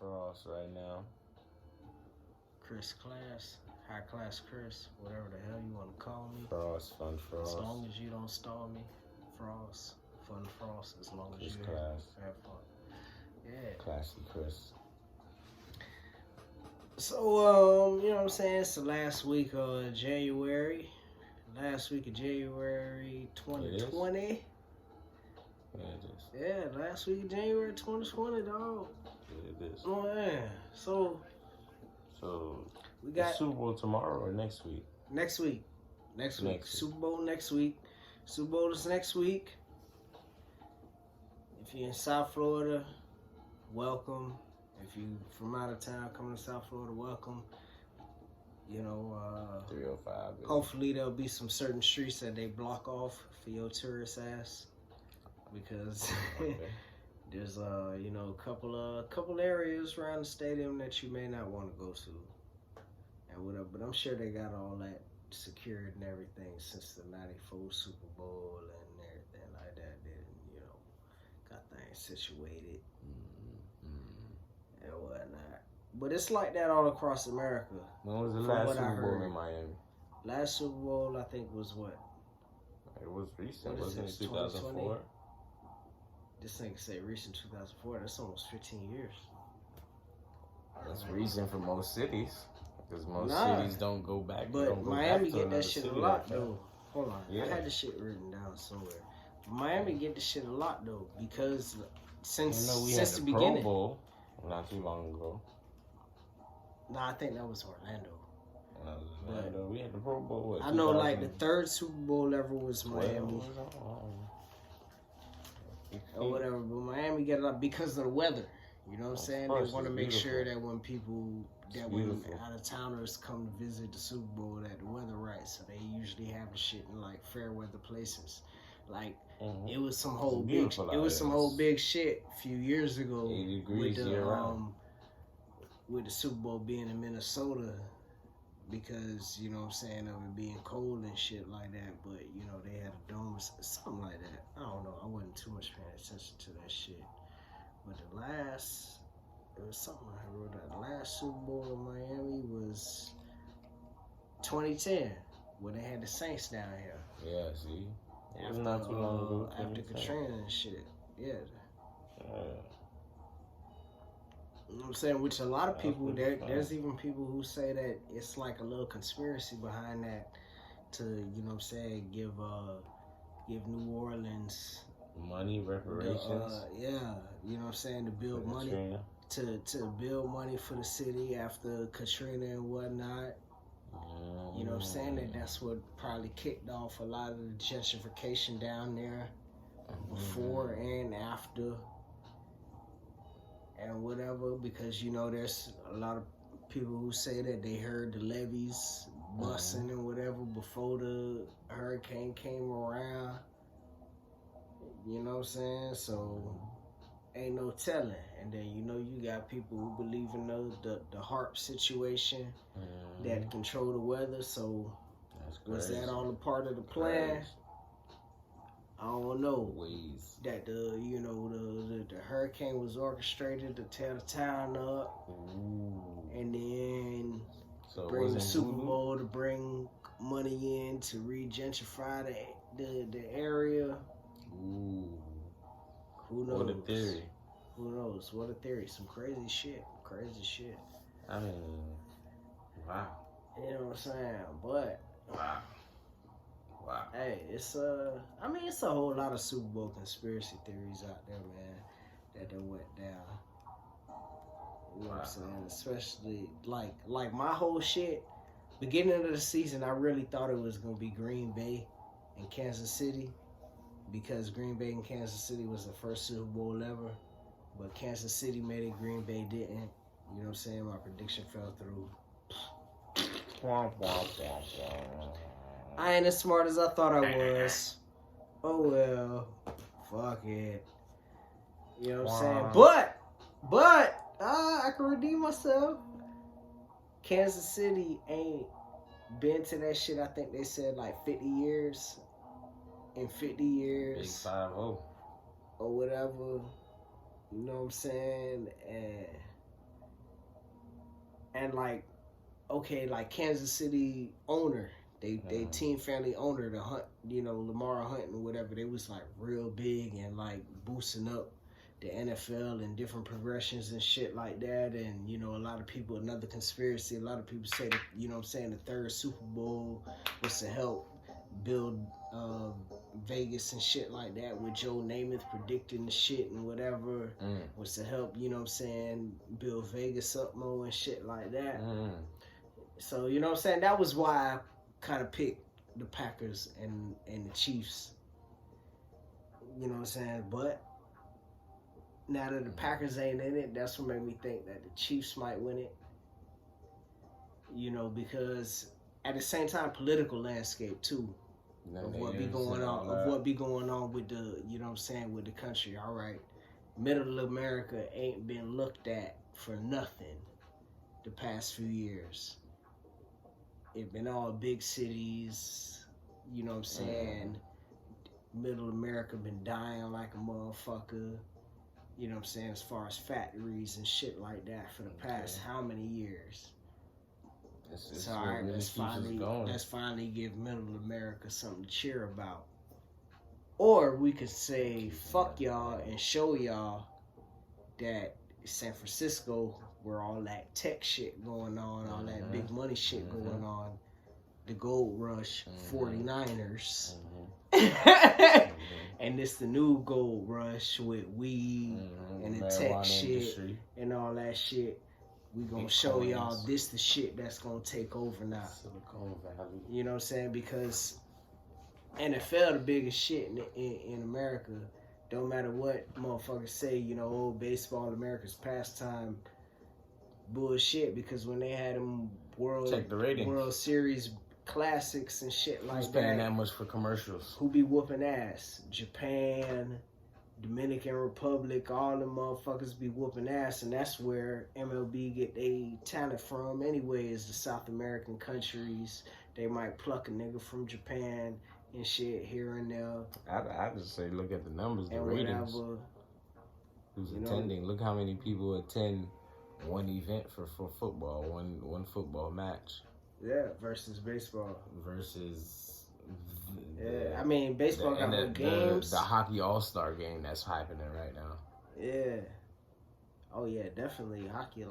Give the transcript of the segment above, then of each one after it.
Frost right now. Chris Class, High Class Chris, whatever the hell you want to call me. Frost, Fun Frost. As long as you don't stall me. Frost, Fun Frost, as long Chris as you Class. have fun. Yeah. Classy Chris. So, you know what I'm saying? It's the last week of January. Last week of January 2020. Yeah, it is. Yeah, last week of January 2020, dog. Yeah, it is. Oh, man. So we got Super Bowl tomorrow or next week? Next week. Super Bowl next week. Super Bowl is next week. If you're in South Florida, welcome. If you from out of town coming to South Florida, welcome. You know, 305. hopefully there'll be some certain streets that they block off for your tourist ass, because there's you know, a couple areas around the stadium that you may not want to go to and whatever. But I'm sure they got all that secured and everything since the '94 Super Bowl and everything like that. Then, you know, got things situated and whatnot. But it's like that all across America. When was the last Super Bowl in Miami? Last Super Bowl, I think, was what? It was recent, What is wasn't it? 2004? This nigga say recent 2004. That's almost 15 years. That's recent for most cities. Because most cities don't go back. But Miami get that shit a lot, though. Hold on. Yeah. I had this shit written down somewhere. Miami get this shit a lot, though. Because since the beginning. Pro Bowl not too long ago. Nah, I think that was Orlando. Orlando. We had the Pro Bowl. I know, like, the third Super Bowl ever was Miami. Or whatever. But Miami get a lot because of the weather. You know what I'm saying? They want to make sure that when when out-of-towners come to visit the Super Bowl, that the weather right. So they usually have the shit in, like, fair weather places. Like, it was some whole big shit a few years ago with the Super Bowl being in Minnesota, because, you know what I'm saying, of it being cold and shit like that. But, you know, they had a dome or something like that. I don't know. I wasn't too much paying attention to that shit. But it was something I wrote out. The last Super Bowl in Miami was 2010, when they had the Saints down here. Yeah, see? It was not too long ago. After Katrina and shit. Yeah. You know what I'm saying? Which a lot of people, there's even people who say that it's like a little conspiracy behind that to, you know what I'm saying, give New Orleans money, reparations. You know what I'm saying, to build money. Katrina. To build money for the city after Katrina and whatnot. You know what I'm saying? That's what probably kicked off a lot of the gentrification down there before and after and whatever, because, you know, there's a lot of people who say that they heard the levees busting and whatever before the hurricane came around. You know what I'm saying? So ain't no telling. And then, you know, you got people who believe in the HARP situation that control the weather. So was that all a part of the plan? I don't know. That the hurricane was orchestrated to tear the town up, and then bring the Super Bowl to bring money in to re-gentrify the area. Who knows? What a theory. Who knows? What a theory. Some crazy shit. I mean, wow. You know what I'm saying? But wow. Hey, it's a whole lot of Super Bowl conspiracy theories out there, man, that went down. You know what I'm saying? Especially like my whole shit. Beginning of the season, I really thought it was gonna be Green Bay and Kansas City, because Green Bay and Kansas City was the first Super Bowl ever. But Kansas City made it, Green Bay didn't. You know what I'm saying? My prediction fell through. I ain't as smart as I thought I was. Oh well. Fuck it. You know what I'm saying? But I can redeem myself. Kansas City ain't been to that shit. I think they said like 50 years. In 50 years. Big 5-0. Or whatever. You know what I'm saying? And and like, okay, like Kansas City owner, they team family owner, the Hunt, Lamar Hunt and whatever, they was like real big and like boosting up the NFL and different progressions and shit like that. And a lot of people, another conspiracy, a lot of people say that, the third Super Bowl was to help build Vegas and shit like that, with Joe Namath predicting the shit and whatever, was to help, build Vegas up more and shit like that. So, that was why I kind of picked the Packers and the Chiefs. But now that the Packers ain't in it, that's what made me think that the Chiefs might win it. Because at the same time, political landscape too, of what be going on with the, with the country. All right, middle America ain't been looked at for nothing the past few years. It been all big cities, Middle America been dying like a motherfucker. As far as factories and shit like that for the past how many years? So all right, let's finally give Middle America something to cheer about. Or we could say fuck y'all and show y'all that San Francisco, where all that tech shit going on, all that big money shit going on, the gold rush, 49ers. And it's the new gold rush with weed and the tech shit industry and all that shit. We gonna show y'all this the shit that's gonna take over now. Silicon Valley. You know what I'm saying? Because NFL the biggest shit in America. Don't matter what motherfuckers say, baseball, America's pastime. Bullshit, because when they had them World Series classics and shit like Who's paying that much for commercials? Who be whooping ass? Japan, Dominican Republic, all them motherfuckers be whooping ass, and that's where MLB get they talent from anyway, is the South American countries. They might pluck a nigga from Japan and shit here and there. I just say look at the numbers, the ratings. Whatever. Who's attending? Look how many people attend one event for football, one football match. Yeah, versus baseball. Versus... I mean, baseball got more games. The hockey all-star game that's happening right now. Yeah. Oh, yeah, definitely. Hockey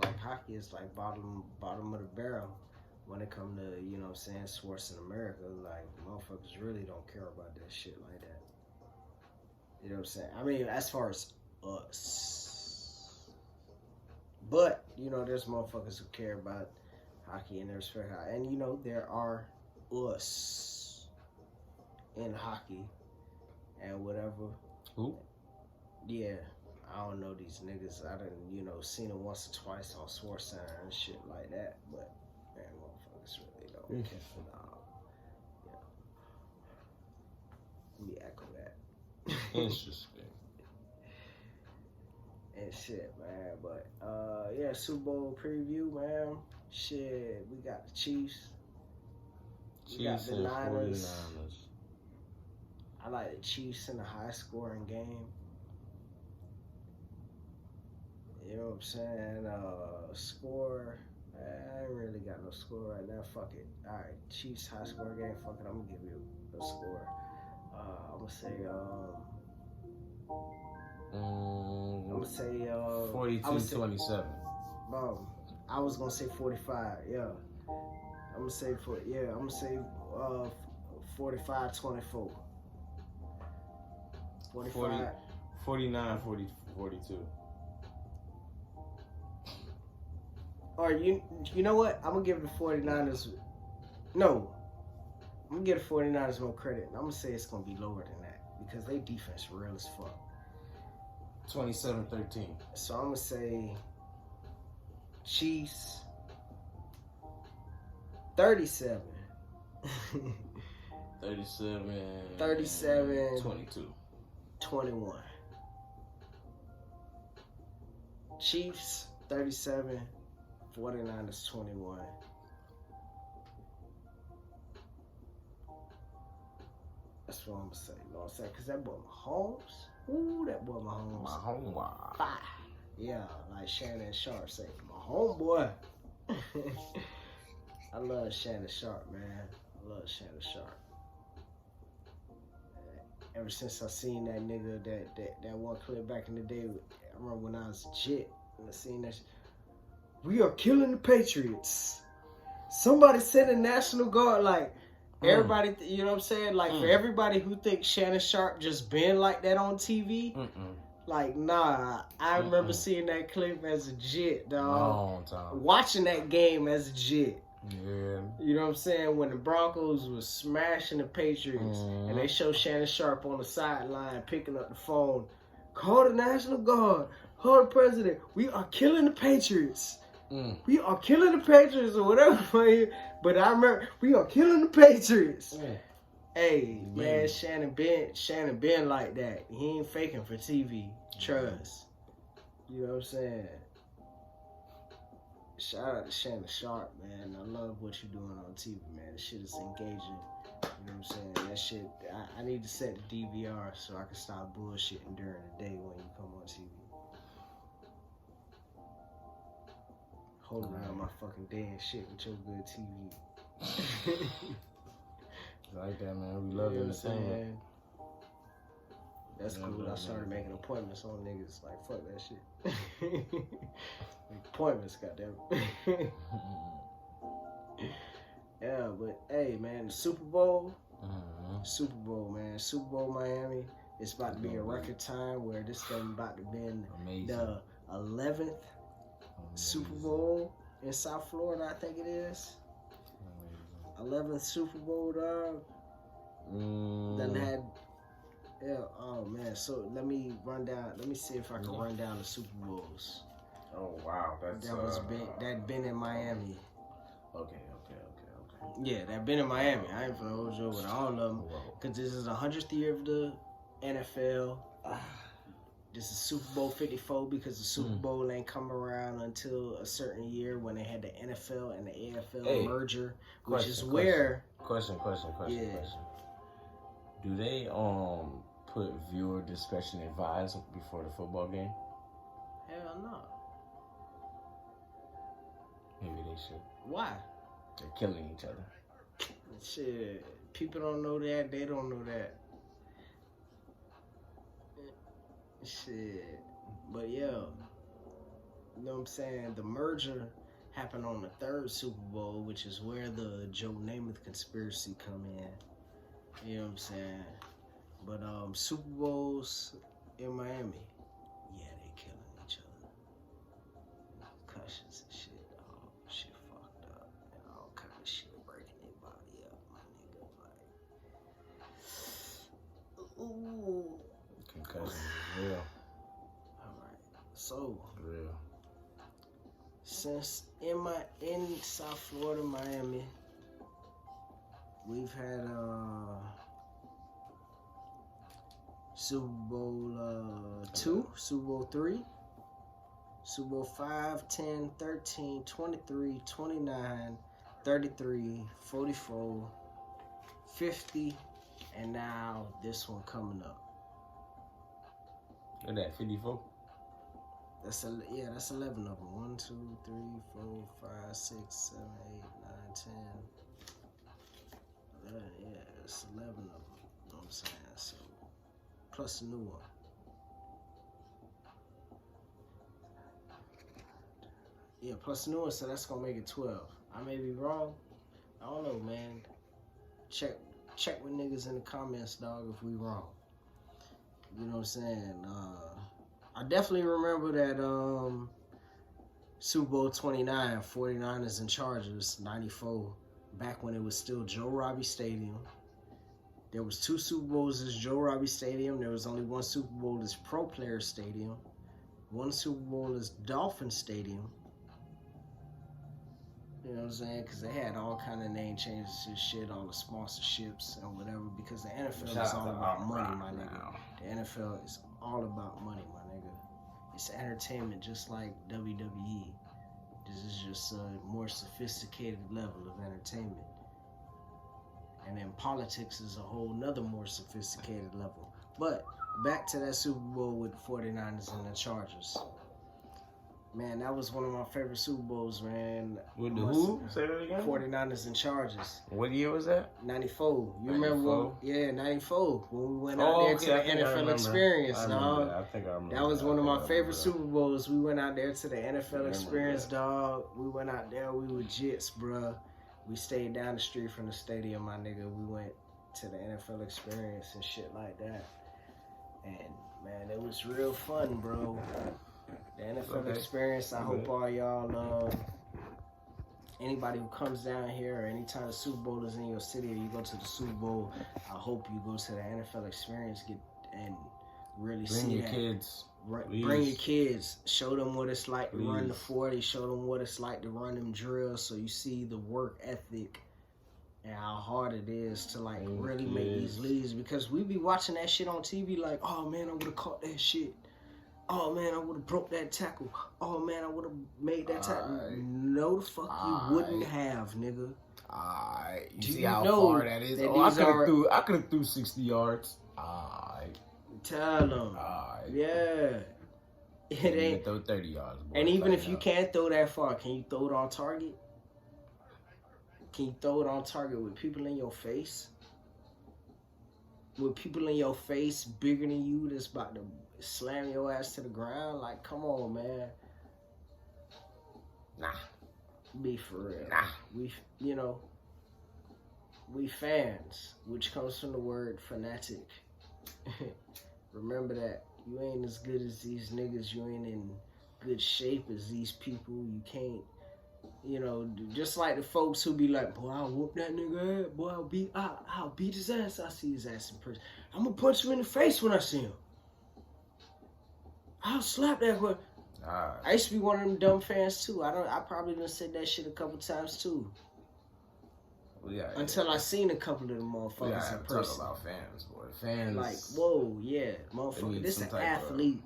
is like bottom of the barrel when it comes to, sports in America. Like, motherfuckers really don't care about that shit like that. You know what I'm saying? I mean, as far as us. But, there's motherfuckers who care about hockey and their respect. And, there are us in hockey and whatever. Who? Yeah. I don't know these niggas. I done, seen them once or twice on SportsCenter and shit like that. But, man, motherfuckers really don't care for that. Let me echo that. Interesting. And shit, man. But, yeah, Super Bowl preview, man. Shit, we got the Chiefs. We got the Niners. 49ers. I like the Chiefs in a high-scoring game. You know what I'm saying? Score. I ain't really got no score right now. Fuck it. All right, Chiefs high-scoring game. Fuck it. I'm gonna give you a score. I'm gonna say. I'm gonna say. 42-27. I was gonna say 45. Yeah. I'm gonna say 45-24. 45. 49-42. Or you know what? I'm gonna give the 49ers. No, I'm gonna give the 49ers more credit. I'm gonna say it's gonna be lower than that because they defense real as fuck. 27-13. So I'm gonna say Chiefs 37. 37. 21. Chiefs 37. 49ers 21. That's what I'm gonna say. You know what I'm saying? Because that boy Mahomes. Ooh, that boy Mahomes. Mahomes. Fire. Yeah, like Shannon Sharp say, my homeboy. I love Shannon Sharp, man. I love Shannon Sharp. Ever since I seen that nigga, that one clip back in the day, I remember when I was a jit, and I seen that. We are killing the Patriots. Somebody said the National Guard, like, everybody, you know what I'm saying? Like, for everybody who thinks Shannon Sharp just been like that on TV, like, nah. I remember seeing that clip as a jit, dog. Long time. Watching that game as a jit. Yeah. You know what I'm saying? When the Broncos was smashing the Patriots, and they show Shannon Sharp on the sideline picking up the phone, call the National Guard, call the president. We are killing the Patriots. We are killing the Patriots or whatever. But I remember, we are killing the Patriots. Hey, man, Shannon been like that. He ain't faking for TV. Trust. You know what I'm saying? Shout out to Shannon Sharp, man. I love what you're doing on TV, man. This shit is engaging. You know what I'm saying? That shit, I need to set the DVR so I can stop bullshitting during the day when you come on TV. Hold around my fucking day and shit with your good TV. Like that, man. We love entertainment. That's cool. I started making appointments on niggas. Like, fuck that shit. Appointments, goddamn. Yeah, but hey, man, the Super Bowl. Super Bowl, man. Super Bowl Miami. It's about to be a record time where this thing about to be the 11th Super Bowl in South Florida, I think it is. 11th Super Bowl, dog. Then had, oh man. So let me run down. Let me see if I can run down the Super Bowls. Oh wow, that been in Miami. Okay. Yeah, that been in Miami. I ain't finna hold you with all of them, cause this is the 100th year of the NFL. This is Super Bowl 54 because the Super Bowl ain't come around until a certain year when they had the NFL and the AFL merger, which is where. Question. Do they put viewer discretion advised before the football game? Hell no. Maybe they should. Why? They're killing each other. Shit, people don't know that. They don't know that. Shit, but yeah, you know what I'm saying? The merger happened on the third Super Bowl, which is where the Joe Namath conspiracy come in. You know what I'm saying? But Super Bowls in Miami, yeah, they killing each other. Concussions and shit. Oh, shit fucked up. And all kind of shit breaking their body up, my nigga. Like, ooh. Concussions is real. Alright. So real. Since in South Florida, Miami, we've had Super Bowl 2, Super Bowl 3, Super Bowl 5, 10, 13, 23, 29, 33, 44, 50, and now this one coming up. Look at that, 54? That's 11 of them. 1, 2, 3, 4, 5, 6, 7, 8, 9, 10. 11, yeah, it's 11 of them. You know what I'm saying? So, plus the new one. Yeah, plus the new one, so that's gonna make it 12. I may be wrong. I don't know, man. Check with niggas in the comments, dog, if we wrong. You know what I'm saying? I definitely remember that Super Bowl 29, 49ers and Chargers, 94, back when it was still Joe Robbie Stadium. There was 2 Super Bowls as Joe Robbie Stadium. There was only 1 Super Bowl as Pro Player Stadium. 1 Super Bowl as Dolphin Stadium. You know what I'm saying? Because they had all kind of name changes and shit, all the sponsorships and whatever, because the NFL is all about money, my nigga. The NFL is all about money, my nigga. It's entertainment just like WWE. This is just a more sophisticated level of entertainment. And then politics is a whole nother more sophisticated level. But back to that Super Bowl with the 49ers and the Chargers. Man, that was one of my favorite Super Bowls, man. With the who? Say that again. 49ers and Chargers. What year was that? 94. You 94? remember when? Yeah, 94. When we went out there to the NFL experience, dog. I think I remember. That was one of my favorite Super Bowls. We went out there to the NFL experience, dog. We went out there. We were jits, bruh. We stayed down the street from the stadium, my nigga. We went to the NFL experience and shit like that. And, man, it was real fun, bro. The NFL experience, I hope all y'all, anybody who comes down here or anytime the Super Bowl is in your city or you go to the Super Bowl, I hope you go to the NFL experience and really see that. Kids. Bring your kids. Show them what it's like to run the 40. Show them what it's like to run them drills so you see the work ethic and how hard it is to, like, really make these leads. Because we be watching that shit on TV like, oh, man, I would have caught that shit. Oh, man, I would have broke that tackle. Oh, man, I would have made that tackle. No, the fuck you wouldn't have, nigga. You see how far that is? I could have threw 60 yards. Tell them. Yeah. It ain't. Throw 30 yards. Boy, and even if you can't throw that far, can you throw it on target? Can you throw it on target with people in your face? With people in your face bigger than you that's about to slam your ass to the ground? Like, come on, man. Nah. Be for real. Nah. We fans, which comes from the word fanatic. Remember that. You ain't as good as these niggas. You ain't in good shape as these people. You can't, just like the folks who be like, boy, I'll whoop that nigga ass. Boy, I'll beat his ass. I see his ass in person. I'm gonna punch him in the face when I see him. I'll slap that boy. I used to be one of them dumb fans too. I probably done said that shit a couple times too. Until I seen a couple of them motherfuckers in person. Talk about fans, boy. Fans. Like, whoa, yeah, motherfucker. This an athlete.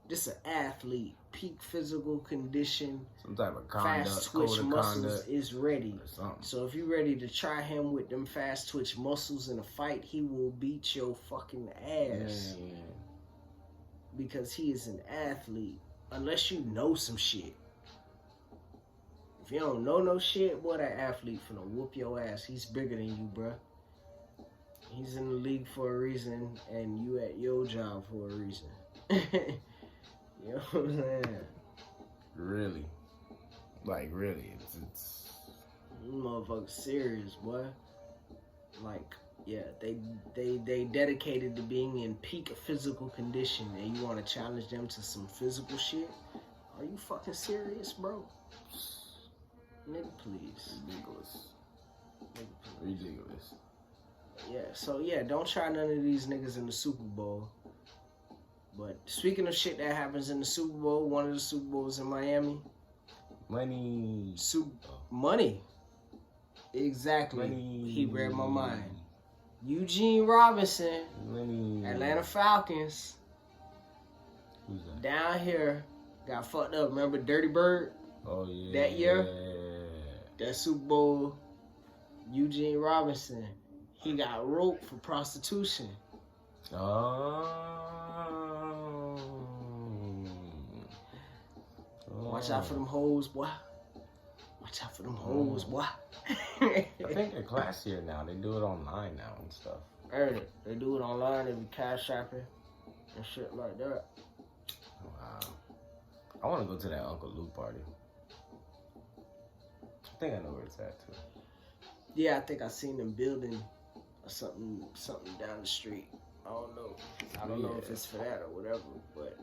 This an athlete. Peak physical condition. Some type of conduct. Fast twitch muscles is ready. So if you ready to try him with them fast twitch muscles in a fight, he will beat your fucking ass. Man. Because he is an athlete. Unless you know some shit. If you don't know no shit, boy, that athlete finna whoop your ass. He's bigger than you, bruh. He's in the league for a reason, and you at your job for a reason. You know what I'm saying? Really? Like, really? It's... Motherfuckers serious, boy. Like, yeah, they dedicated to being in peak physical condition, and you want to challenge them to some physical shit? Are you fucking serious, bro? Nigga, please. Ridiculous. Nigga, please. Ridiculous. Yeah, so yeah, don't try none of these niggas in the Super Bowl. But speaking of shit that happens in the Super Bowl, one of the Super Bowls in Miami. Money. Money. Exactly. Money. He read my mind. Eugene Robinson. Money. Atlanta Falcons. Who's that? Down here. Got fucked up. Remember Dirty Bird? Oh, yeah. That year? That Super Bowl. Eugene Robinson. He got roped for prostitution. Oh. Watch out for them hoes, boy. Watch out for them hoes, boy. I think they're classier now. They do it online now and stuff. Heard it. They do it online. They be cash shopping and shit like that. Wow. I want to go to that Uncle Luke party. I think I know where it's at, too. Yeah, I think I seen them building something down the street. I don't know if it's for that or whatever, but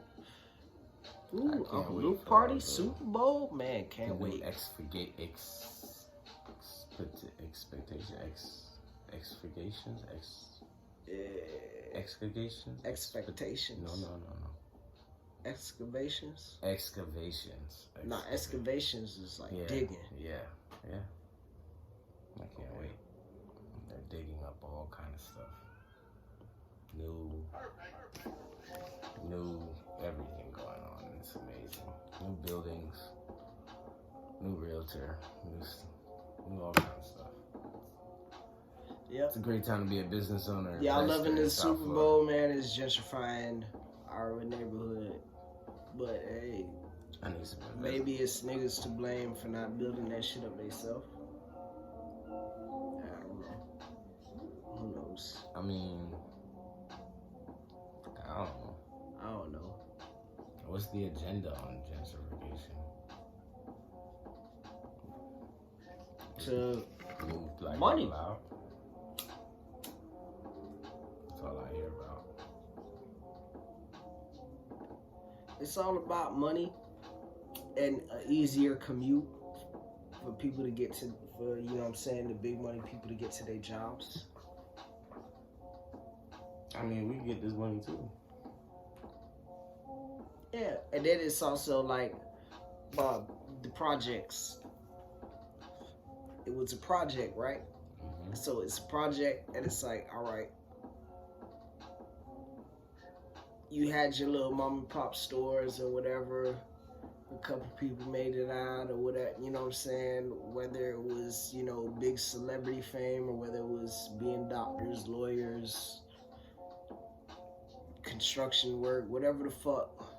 Uncle Luke party, Super Bowl, man, can't wait. Expectations. No. Excavations. Nah, excavations is like digging. Yeah. I can't wait. They're digging up all kind of stuff. New everything going on. It's amazing. New buildings, new realtor, new all kind of stuff. Yep. It's a great time to be a business owner. Y'all loving this Super Bowl, man. It's gentrifying our neighborhood. But hey, I need some investment. Maybe it's niggas to blame for not building that shit up themselves. I don't know. Who knows? I mean, I don't know. I don't know. What's the agenda on gentrification? To Move like money. people out? That's all I hear about. It's all about money and an easier commute for people to get to, for, you know what I'm saying, the big money people to get to their jobs. I mean, we can get this money too. Yeah, and then it's also like the projects. It was a project, right? Mm-hmm. So it's a project, and it's like, all right, you had your little mom and pop stores or whatever. A couple people made it out or whatever, you know what I'm saying? Whether it was, you know, big celebrity fame or whether it was being doctors, lawyers, construction work, whatever the fuck.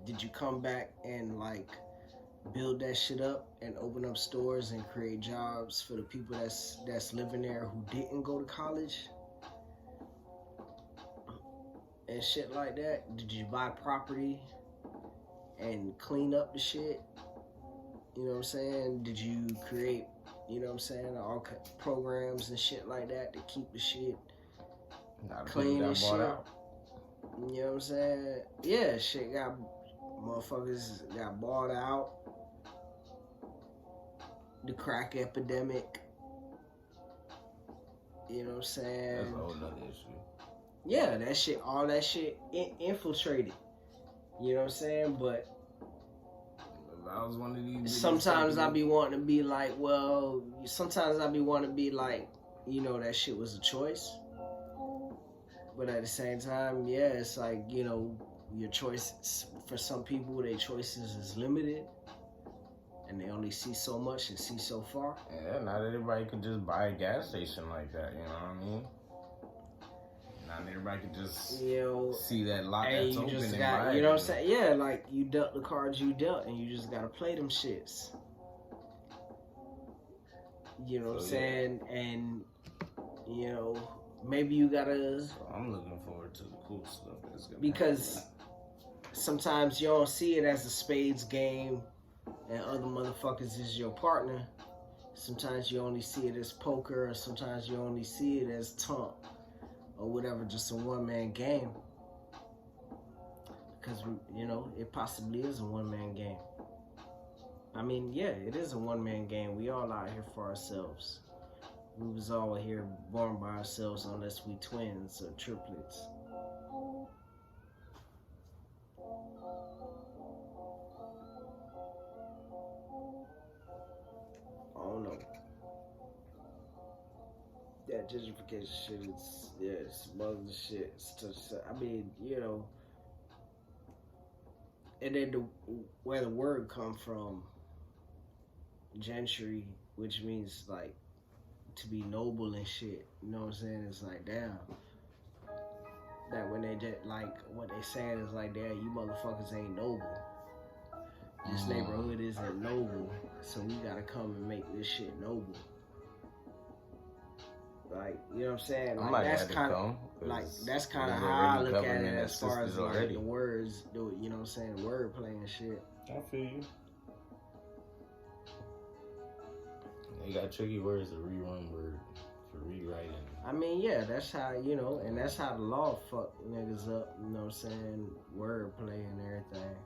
Did you come back and like build that shit up and open up stores and create jobs for the people that's living there who didn't go to college and shit like that? Did you buy property and clean up the shit? You know what I'm saying? Did you create, you know what I'm saying, all programs and shit like that to keep the shit clean and shit? Out. You know what I'm saying? Yeah, shit motherfuckers got bought out. The crack epidemic. You know what I'm saying? That's a whole nother issue. Yeah, that shit, all that shit infiltrated. You know what I'm saying? But I was one of these. Sometimes I be wanting to be like, well, sometimes I be wanting to be like, you know, that shit was a choice. But at the same time, yeah, it's like, you know, your choices, for some people, their choices is limited. And they only see so much and see so far. Yeah, not everybody can just buy a gas station like that, you know what I mean? Not everybody can just, you know, see that lot that's you open just and got, buy you know it. what I'm saying? Yeah, like you dealt the cards you dealt and you just gotta play them shits. You know what I'm saying? And, you know, maybe you gotta... So I'm looking forward to the cool stuff that's gonna because happen. Sometimes you don't see it as a spades game and other motherfuckers is your partner. Sometimes you only see it as poker, or sometimes you only see it as tump or whatever, just a one-man game. Because, you know, it possibly is a one-man game. I mean, yeah, it is a one-man game. We all out here for ourselves. We was all here born by ourselves unless we twins or triplets. I don't know. That gentrification shit is, yeah, it's mother shit. I mean, you know, and then where the word come from, gentry, which means like to be noble and shit. You know what I'm saying? It's like, damn. That when they just like what they saying is like, damn, you motherfuckers ain't noble. This neighborhood isn't noble, so we gotta come and make this shit noble. Like, you know what I'm saying? Like, that's kind of like how I look at it as far as like the words, you know what I'm saying? Word play and shit. I feel you. They got tricky words to rerun word for rewriting. I mean, yeah, that's how, you know, and that's how the law fuck niggas up, you know what I'm saying? Word play and everything.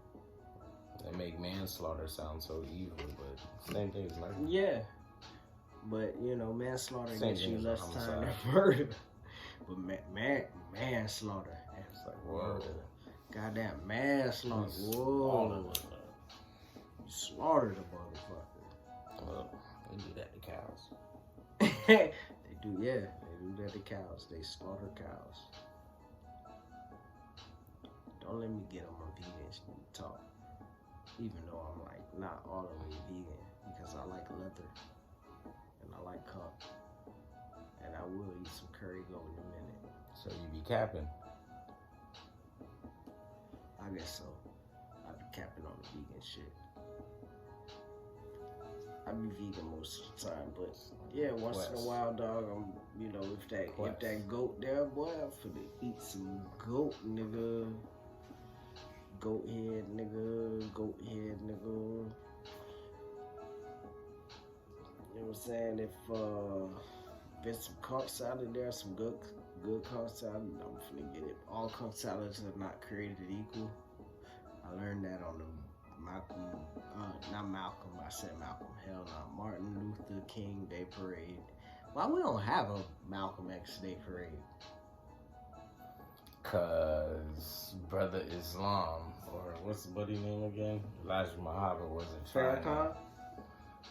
They make manslaughter sound so evil, but same thing as murder. Yeah. But, you know, manslaughter gets you less time than homicide. murder. But manslaughter. It's like, whoa. Goddamn manslaughter. Whoa. You slaughtered a motherfucker. Well, they do that to cows. They do that to cows. They slaughter cows. Don't let me get on my vegan talk. Even though I'm like not all the way vegan, because I like leather and I like cup, and I will eat some curry goat in a minute. So you be capping? I guess so. I be capping on the vegan shit. I be vegan most of the time, but yeah, once in a while, dog, if that goat there, boy, I'm finna eat some goat, nigga. Goat head, nigga. Goat head, nigga. You know what I'm saying? If there's some conch salad there, some good conch salad, I'm finna get it. All conch salads are not created equal. I learned that on the I said Malcolm. Hell no, Martin Luther King Day Parade. Why we don't have a Malcolm X Day Parade? Cause Brother Islam, or what's the buddy name again? Elijah Muhammad wasn't trying to,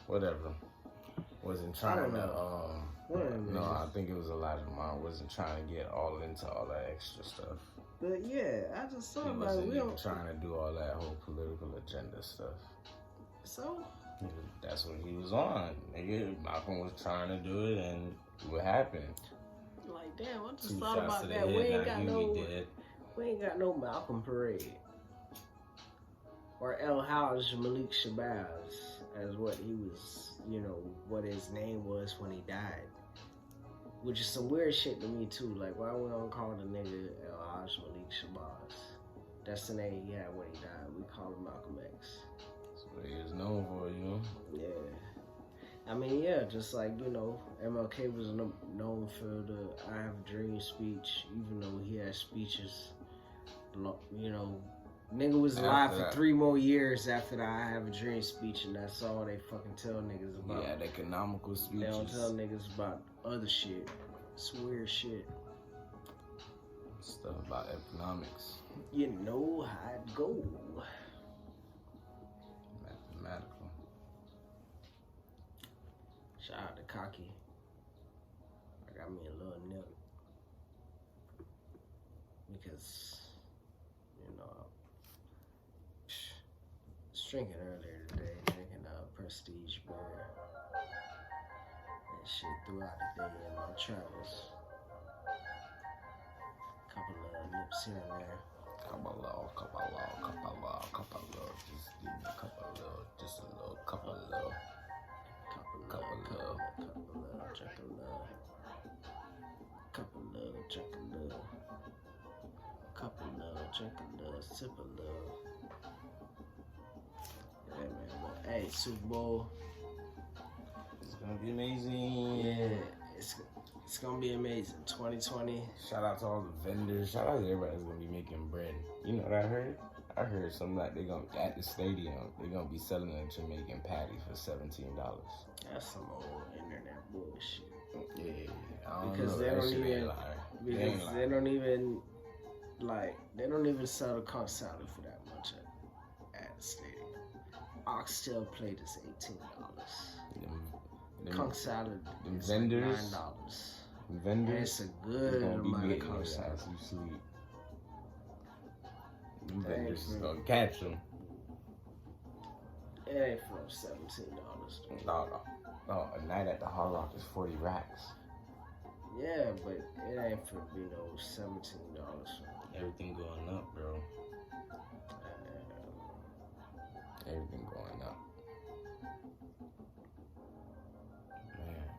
whatever. Wasn't trying to, no, I think it was Elijah Muhammad wasn't trying to get all into all that extra stuff. But yeah, I just thought about it. He wasn't trying to do all that whole political agenda stuff. So? That's what he was on. Nigga, Malcolm was trying to do it, and what happened? Like, damn, I just thought about that. We ain't got no Malcolm parade. Or El Haj Malik Shabazz, as what he was, what his name was when he died. Which is some weird shit to me, too. Like, why we don't call the nigga El Haj Malik Shabazz? That's the name he had when he died. We call him Malcolm X. That's what he is known for, Yeah. I mean, yeah, just like, MLK was known for the I Have a Dream speech, even though he had speeches, nigga was alive for 3 more years after the I Have a Dream speech, and that's all they fucking tell niggas about. Yeah, the economical speeches. They don't tell niggas about other shit. It's weird shit. Stuff about economics. You know how it go. Mathematical. Shout out to Cocky. I got me a little nip. Because, I was drinking earlier today, drinking Prestige beer. And shit throughout the day in my travels. Couple of nips here and there. Couple of. Just give me a couple of. Just a little, couple of. Couple love, check a love. Couple love, check a love. Couple love, check a love, sip a love. Yeah, man. But, hey, Super Bowl. It's gonna be amazing. Yeah, it's gonna be amazing. 2020. Shout out to all the vendors. Shout out to everybody that's gonna be making bread. You know what I heard? I heard something like at the stadium, they're gonna be selling a Jamaican patty for $17. That's some old internet bullshit. Yeah, because they don't even sell the conch salad for that much at the stadium. Oxtail plate is $18. Conch salad is vendors, like $9. Vendors, and it's a good amount of conch salad. As you sleep. Them vendors is gonna catch them. It ain't for $17. No, a night at the Hard Rock is 40 racks. Yeah, but it ain't for $17. Everything going up, bro. Everything going up. Man,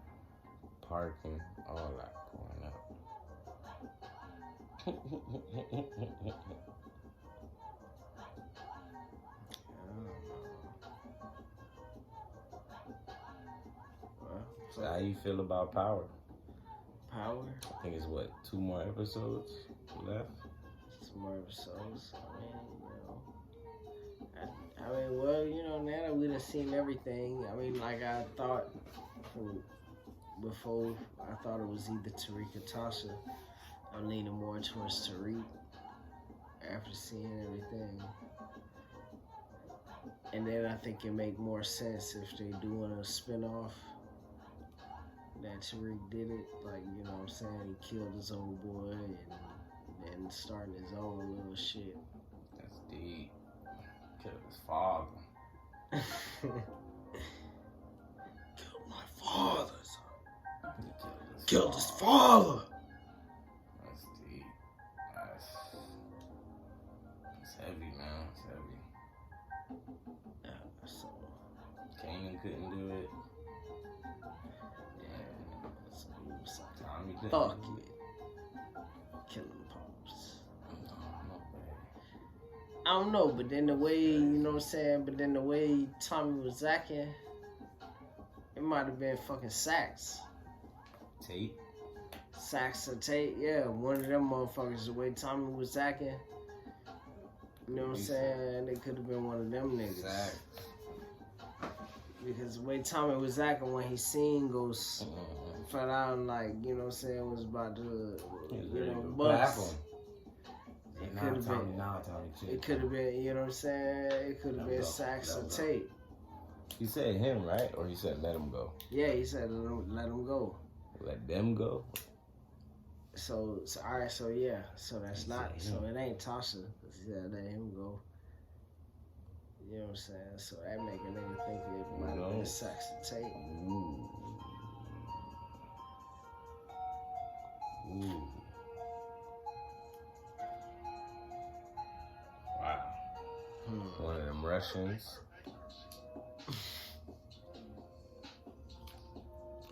parking, all that going up. So how you feel about Power? Power? I think it's 2 more episodes left? 2 more episodes. Now that we done seen everything, like I thought before, I thought it was either Tariq or Tasha. I'm leaning more towards Tariq after seeing everything. And then I think it make more sense if they doing a spinoff that Tariq did it, like, you know what I'm saying, he killed his old boy and then starting his own little shit. That's deep. Killed his father. Killed my father, son. Killed his father. That's deep. That's heavy, man. It's heavy. couldn't do it. Yeah. So he was like, Tommy couldn't fuck do it. Killing Pops. I I don't know, but then the way, you know what I'm saying, but then the way Tommy was acting, it might have been fucking Sax. Tate? Sax or Tate, yeah, one of them motherfuckers, the way Tommy was acting. You know what I'm saying? They could have been one of them niggas. Exactly. Because the way Tommy was acting when he seen Ghost, felt out like, you know what I'm saying, was about to, you know, bust. It could have been, it could have been, you know what I'm saying? It could have been Sax or Tate. He said him, right? Or he said let him go? Yeah, he said let him go. Let them go? So all right, so yeah, so that's not, so it ain't Tasha. He said let him go. You know what I'm saying? So that make a nigga think it might have been Sax or Tate. Ooh. Ooh. Wow. One of them Russians.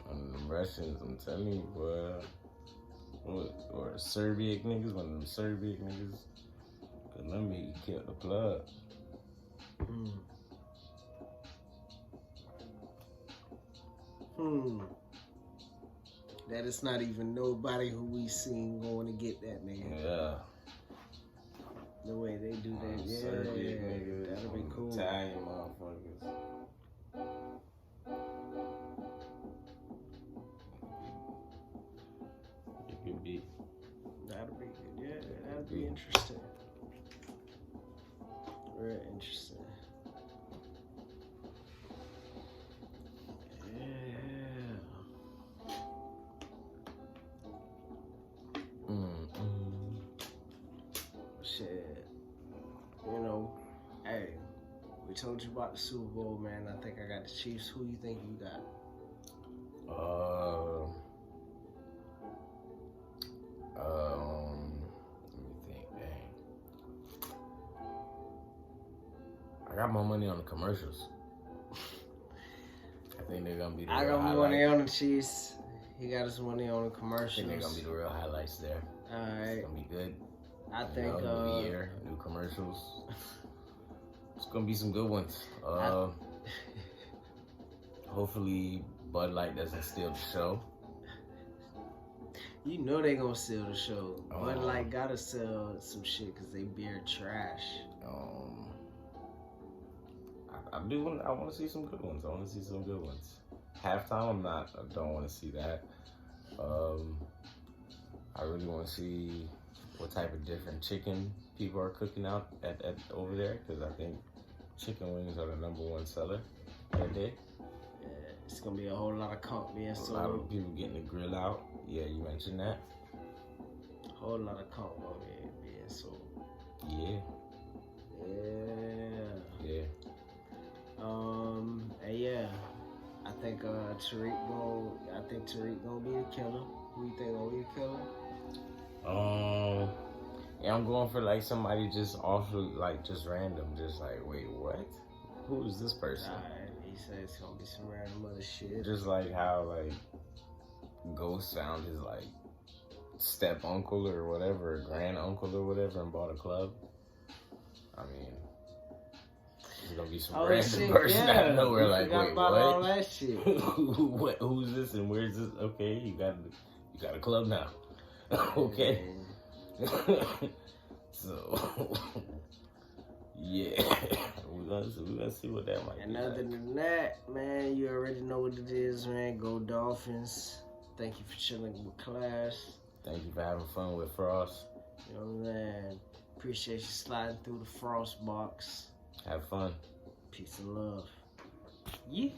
One of them Russians, I'm telling you, boy. Or the Serbian niggas, one of them Serbian niggas. Cause let me kill the plug. That is not even nobody who we seen going to get that nigga. Yeah. The way they do that, yeah, niggas, that'll be cool. Italian motherfuckers. It could be. That'll be good, yeah, that'll be interesting. Very interesting. Shit. You know, hey, we told you about the Super Bowl, man. I think I got the Chiefs. Who you think you got? Let me think, dang. I got more money on the commercials. I think they're gonna be the I real got money on the Chiefs. He got his money on the commercials. I think they're gonna be the real highlights there. Alright. It's gonna be good. I think new year, new commercials. It's gonna be some good ones. Hopefully Bud Light doesn't steal the show. You know they gonna steal the show. Bud Light gotta sell some shit because they beer trash. I want to see some good ones. Halftime, I don't want to see that. I really want to see what type of different chicken people are cooking out at over there, because I think chicken wings are the #1 seller that day. Yeah, it's gonna be a whole lot of conch being sold. A lot of people getting the grill out. Yeah, you mentioned that. A whole lot of conch being sold. Yeah. Yeah. And yeah, I think Tariq gonna be the killer. Who you think gonna be the killer? Yeah, I'm going for like somebody just just random, just like, wait, what? Who is this person? He said it's gonna be some random other shit. Just like how like Ghost found his like step uncle or whatever, grand uncle or whatever, and bought a club. I mean, it's gonna be some random person out of nowhere. Like, wait, what? All that shit. Who's this and where's this? Okay, you got a club now. Okay. So yeah, we're gonna see what that might be. And other than that, man, you already know what it is, man. Go Dolphins. Thank you for chilling with class. Thank you for having fun with Frost. You know what I'm saying? Appreciate you sliding through the Frost box. Have fun. Peace and love. Yeah.